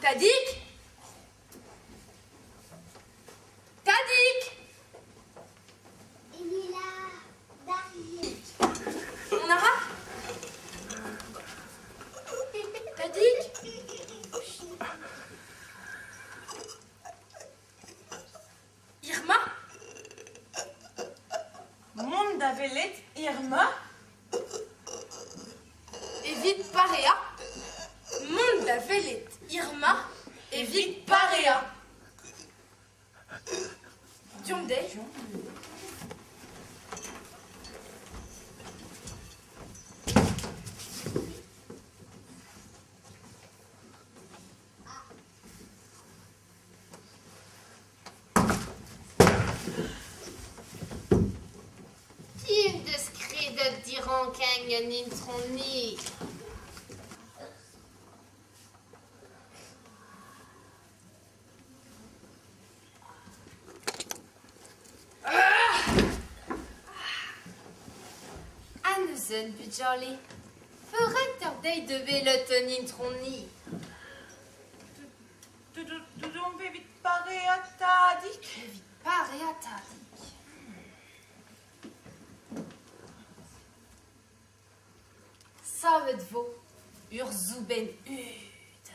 Tadik? Tadik? Il est là, derrière. Mon ara? Tadik? Irma? Monda velet Irma? Evit parea? Monda velet Irma? Evit parea? Diomde? Tim de skredet dirankangen introni. Annesen budjali. Förrätter dig de veloten introni. Du vevit parea tadik? Evit parea tadik. Savet vo ur zuben ud.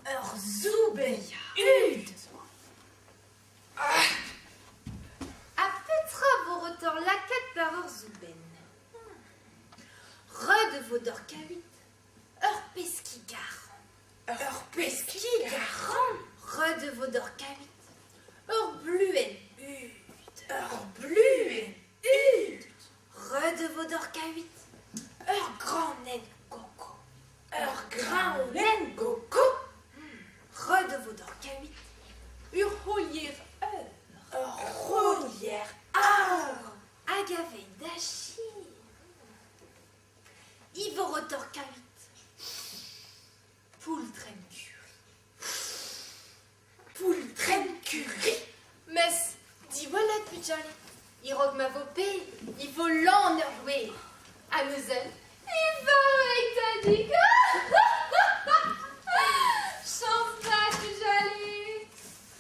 Ur zuben ud. A petra vo rotor lakat par ur zuben. Red vo d'or kavit. Ur peski garan. Ur peski garan. Red vo d'or kavit. Ur bluen ud. Ur bluen ud. Red vo d'or kavit. Ur granen koko. Ur granen koko. Red vo d'or kavit. Ur holier ur. Ur holier ur. Agave dachi. Ivo rotor kavit. Poultren curry. Poultren curry. Mes, di voilà pujali. Irog ma vopé, il faut l'en ur louer. Amuzel, il va avec ta digue.